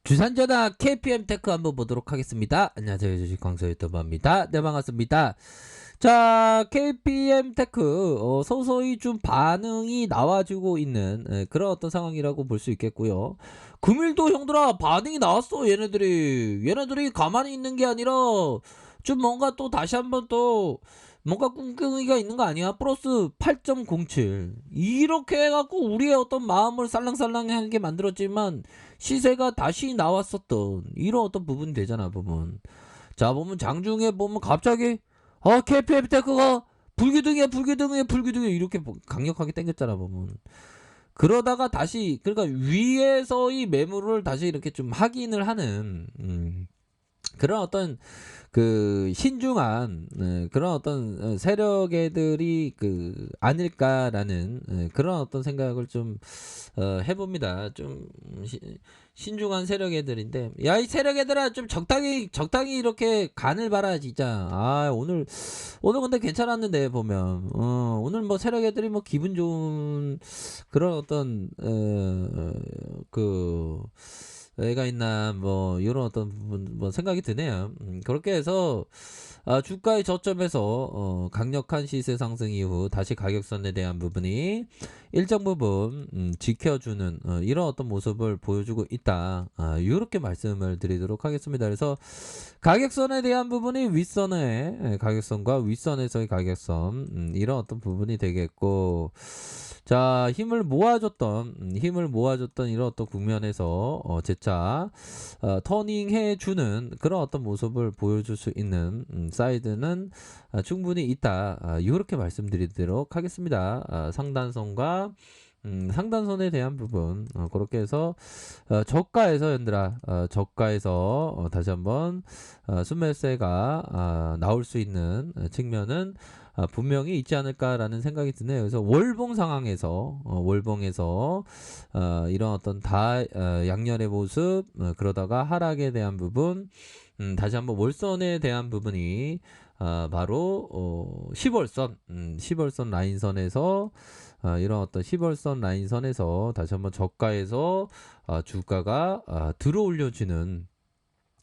주산전화 KPM 테크 한번 보도록 하겠습니다. 안녕하세요. 주식 광수 유튜버입니다. 네, 반갑습니다. 자, KPM 테크 서서히 좀 반응이 나와주고 있는 그런 어떤 상황이라고 볼 수 있겠고요. 금일도 형들아 반응이 나왔어. 얘네들이 가만히 있는 게 아니라 좀 뭔가 또 다시 한번 또 뭔가 꿍꿍이가 있는 거 아니야? 플러스 8.07 이렇게 해갖고 우리의 어떤 마음을 살랑살랑하게 만들었지만 시세가 다시 나왔었던 이런 어떤 부분이 되잖아 보면. 자, 보면 장중에 보면 갑자기 KPM 테크가 불기둥이야 이렇게 강력하게 당겼잖아 보면. 그러다가 다시 그러니까 위에서의 매물을 다시 이렇게 좀 확인을 하는 그런 어떤 그 신중한 그런 어떤 세력애들이 아닐까라는 그런 어떤 생각을 좀 해봅니다. 좀 신중한 세력애들인데, 야, 이 세력애들아 좀 적당히 이렇게 간을 봐라 진짜. 오늘 근데 괜찮았는데 보면 오늘 뭐 세력애들이 뭐 기분 좋은 그런 어떤 애가 있나 뭐 이런 어떤 부분 뭐 생각이 드네요. 그렇게 해서 주가의 저점에서 강력한 시세 상승 이후 다시 가격선에 대한 부분이 일정 부분 지켜주는 이런 어떤 모습을 보여주고 있다. 이렇게 말씀을 드리도록 하겠습니다. 그래서 가격선에 대한 부분이 윗선의 가격선과 윗선에서의 가격선, 이런 어떤 부분이 되겠고, 자, 힘을 모아줬던 이런 어떤 국면에서 재차 터닝해주는 그런 어떤 모습을 보여줄 수 있는 사이드는 충분히 있다. 이렇게 말씀드리도록 하겠습니다. 상단선에 대한 부분, 그렇게 해서 저가에서 얘들아, 저가에서 다시 한번 순매수가 나올 수 있는 측면은 분명히 있지 않을까라는 생각이 드네요. 그래서 월봉 상황에서 월봉에서 이런 어떤 양년의 모습, 그러다가 하락에 대한 부분, 다시 한번 월선에 대한 부분이 바로 10월선 라인선에서 이런 어떤 10월선 라인선에서 다시 한번 저가에서 주가가 들어올려지는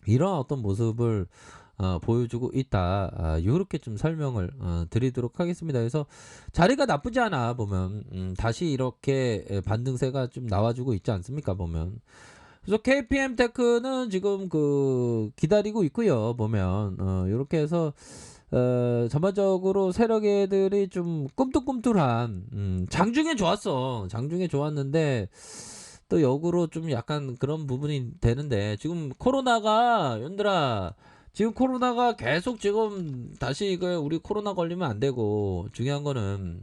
이런 어떤 모습을 보여주고 있다. 이렇게 좀 설명을 드리도록 하겠습니다. 그래서 자리가 나쁘지 않아 보면 다시 이렇게 반등세가 좀 나와주고 있지 않습니까 보면. 그래서 KPM 테크는 지금 기다리고 있고요 보면. 이렇게 해서 전반적으로 세력애들이 좀 꿈틀꿈틀한 장중에 좋았는데 또 역으로 좀 약간 그런 부분이 되는데, 지금 코로나가 계속 지금 다시 우리 코로나 걸리면 안 되고, 중요한 거는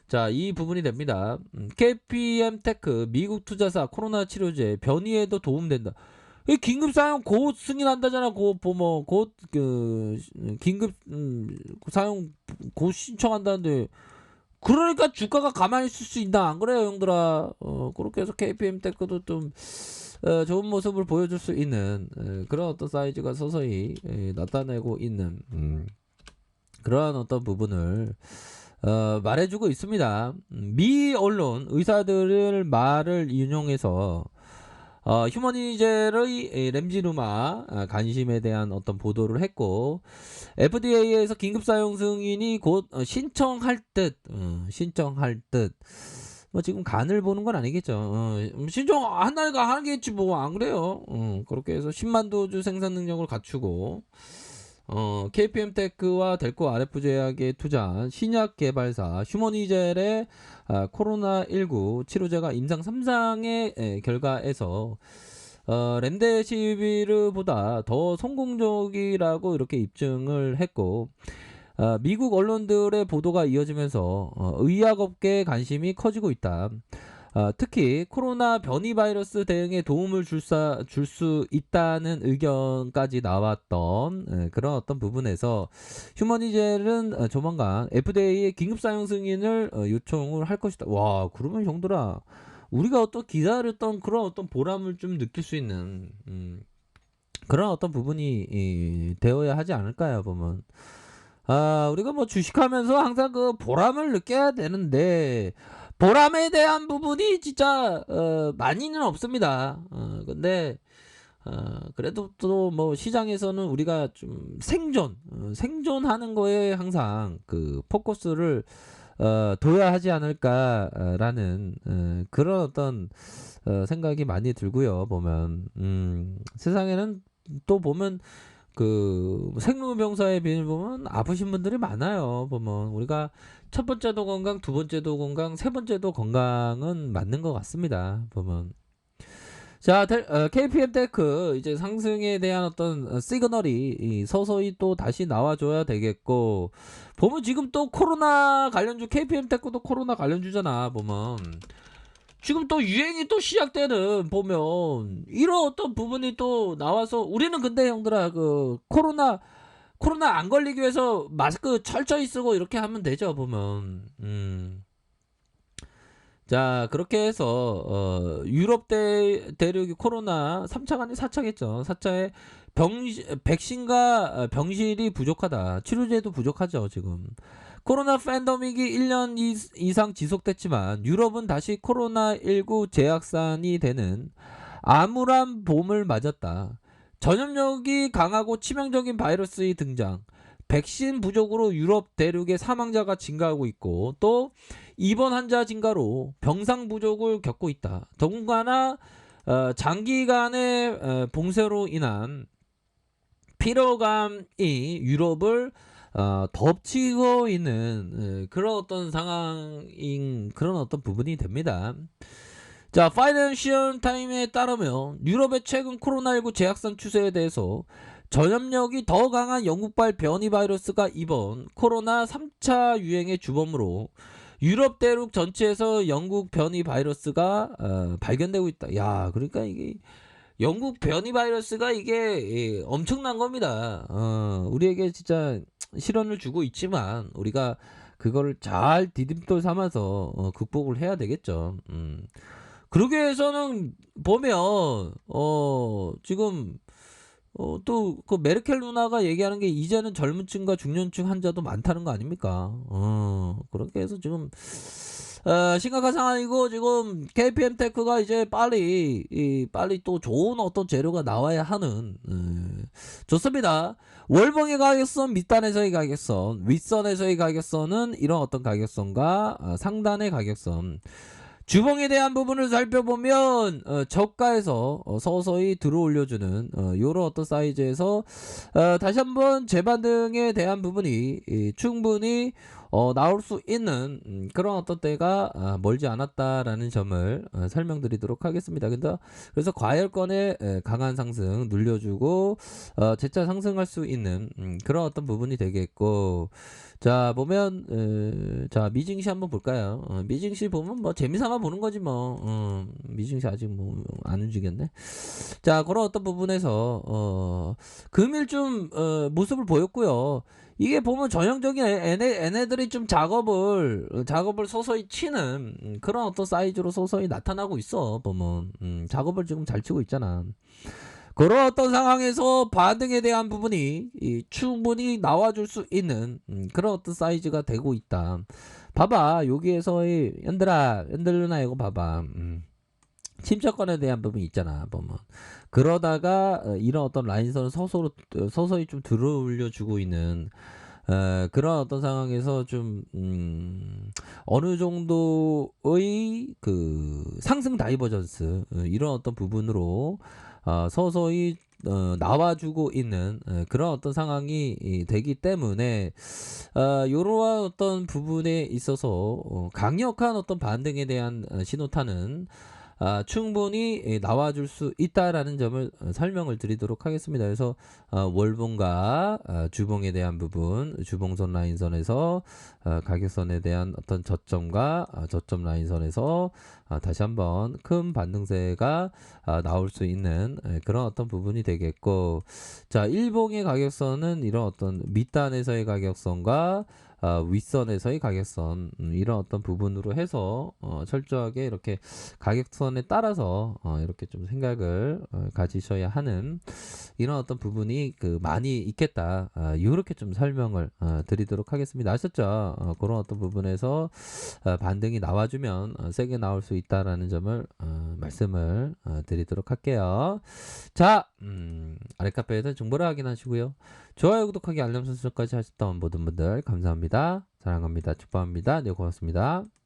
자, 이 부분이 됩니다. KPM 테크 미국 투자사 코로나 치료제 변이에도 도움된다. 이 긴급 사용 곧 승인한다잖아. 곧 긴급 사용 곧 신청한다는데, 그러니까 주가가 가만히 있을 수 있나 안 그래요 형들아. 그렇게 해서 KPM 테크도 좀 좋은 모습을 보여줄 수 있는 그런 어떤 사이즈가 서서히 나타내고 있는 그러한 어떤 부분을 말해주고 있습니다. 미 언론 의사들의 말을 인용해서 휴머니젤의 램지누마 간심에 대한 어떤 보도를 했고, FDA에서 긴급 사용 승인이 곧 신청할 듯. 뭐 지금 간을 보는 건 아니겠죠. 신청한다니까 하겠지 뭐 안 그래요. 그렇게 해서 10만 도주 생산 능력을 갖추고 KPM 테크와 델코 RF 제약에 투자한 신약 개발사 휴머니젤의 코로나19 치료제가 임상 3상의 결과에서 렘데시비르보다 더 성공적이라고 이렇게 입증을 했고, 미국 언론들의 보도가 이어지면서 의약업계의 관심이 커지고 있다. 특히 코로나 변이 바이러스 대응에 도움을 줄 수 있다는 의견까지 나왔던 그런 어떤 부분에서 휴머니젤은 조만간 FDA의 긴급 사용 승인을 요청을 할 것이다. 와, 그러면 형들아, 우리가 어떤 기다렸던 그런 어떤 보람을 좀 느낄 수 있는 그런 어떤 부분이 되어야 하지 않을까요 보면. 우리가 뭐 주식하면서 항상 그 보람을 느껴야 되는데, 보람에 대한 부분이 진짜 많이는 없습니다. 근데 그래도 또 뭐 시장에서는 우리가 좀 생존하는 거에 항상 그 포커스를 둬야 하지 않을까라는 그런 어떤 생각이 많이 들고요. 보면 세상에는 또 보면 그 생로병사의 비밀 보면 아프신 분들이 많아요. 보면 우리가 첫 번째도 건강, 두 번째도 건강, 세 번째도 건강은 맞는 것 같습니다. 보면 자, KPM 테크 이제 상승에 대한 어떤 시그널이 서서히 또 다시 나와줘야 되겠고, 보면 지금 또 코로나 관련주 KPM 테크도 코로나 관련주잖아. 보면 지금 또 유행이 또 시작되는 보면 이런 어떤 부분이 또 나와서 우리는 근데 형들아 그 코로나 안 걸리기 위해서 마스크 철저히 쓰고 이렇게 하면 되죠. 보면 자, 그렇게 해서 유럽 대륙이 코로나 3차가 아닌 4차겠죠. 4차에 백신과 병실이 부족하다. 치료제도 부족하죠, 지금. 코로나 팬데믹이 1년 이상 지속됐지만 유럽은 다시 코로나19 재확산이 되는 암울한 봄을 맞았다. 전염력이 강하고 치명적인 바이러스의 등장. 백신 부족으로 유럽 대륙의 사망자가 증가하고 있고 또 입원 환자 증가로 병상 부족을 겪고 있다. 더군다나 장기간의 봉쇄로 인한 피로감이 유럽을 덮치고 있는 그런 어떤 상황인 그런 어떤 부분이 됩니다. 자, 파이낸셜 타임에 따르면 유럽의 최근 코로나19 재확산 추세에 대해서 전염력이 더 강한 영국발 변이 바이러스가 이번 코로나 3차 유행의 주범으로 유럽 대륙 전체에서 영국 변이 바이러스가 발견되고 있다. 야, 그러니까 이게 영국 변이 바이러스가 이게 엄청난 겁니다. 우리에게 진짜 실언을 주고 있지만 우리가 그거를 잘 디딤돌 삼아서 극복을 해야 되겠죠. 그러기 위해서는 보면 지금 또 그 메르켈 누나가 얘기하는 게 이제는 젊은 층과 중년층 환자도 많다는 거 아닙니까? 그렇게 해서 지금 심각한 상황이고 지금 KPM 테크가 이제 빨리 또 좋은 어떤 재료가 나와야 하는 좋습니다. 월봉의 가격선, 밑단에서의 가격선, 윗선에서의 가격선은 이런 어떤 가격선과 상단의 가격선. 주봉에 대한 부분을 살펴보면 저가에서 서서히 들어올려주는 요런 어떤 사이즈에서 다시 한번 재반등에 대한 부분이 충분히 나올 수 있는 그런 어떤 때가 멀지 않았다라는 점을 설명드리도록 하겠습니다. 그래서 과열권의 강한 상승 눌려주고 재차 상승할 수 있는 그런 어떤 부분이 되겠고, 자 보면 자 미증시 한번 볼까요? 미증시 보면 뭐 재미삼아 보는 거지 뭐. 미증시 아직 뭐 안 움직였네. 자, 그런 어떤 부분에서 금일 좀 모습을 보였고요. 이게 보면 전형적인 얘네들이 좀 작업을 서서히 치는 그런 어떤 사이즈로 서서히 나타나고 있어. 보면 작업을 지금 잘 치고 있잖아. 그런 어떤 상황에서 반등에 대한 부분이 충분히 나와줄 수 있는 그런 어떤 사이즈가 되고 있다. 봐봐, 여기에서의 연들루나 이거 봐봐. 침착권에 대한 부분이 있잖아. 보면 그러다가 이런 어떤 라인선을 서서히 좀 들어올려주고 있는 그런 어떤 상황에서 좀 어느 정도의 그 상승 다이버전스 이런 어떤 부분으로 서서히 나와주고 있는 그런 어떤 상황이 되기 때문에 이러한 어떤 부분에 있어서 강력한 어떤 반등에 대한 신호탄은 충분히 나와줄 수 있다라는 점을 설명을 드리도록 하겠습니다. 그래서 월봉과 주봉에 대한 부분, 주봉선 라인선에서 가격선에 대한 어떤 저점과 저점 라인선에서 다시 한번 큰 반등세가 나올 수 있는 그런 어떤 부분이 되겠고, 자, 일봉의 가격선은 이런 어떤 밑단에서의 가격선과 윗선에서의 가격선 이런 어떤 부분으로 해서 철저하게 이렇게 가격선에 따라서 이렇게 좀 생각을 가지셔야 하는 이런 어떤 부분이 많이 있겠다. 이렇게 좀 설명을 드리도록 하겠습니다. 아셨죠? 그런 어떤 부분에서 반등이 나와주면 세게 나올 수 있다라는 점을 말씀을 드리도록 할게요. 자, 아랫카페에서 정보를 확인하시고요. 좋아요, 구독하기, 알람 설정까지 하셨던 모든 분들 감사합니다. 사랑합니다. 축복합니다. 네, 고맙습니다.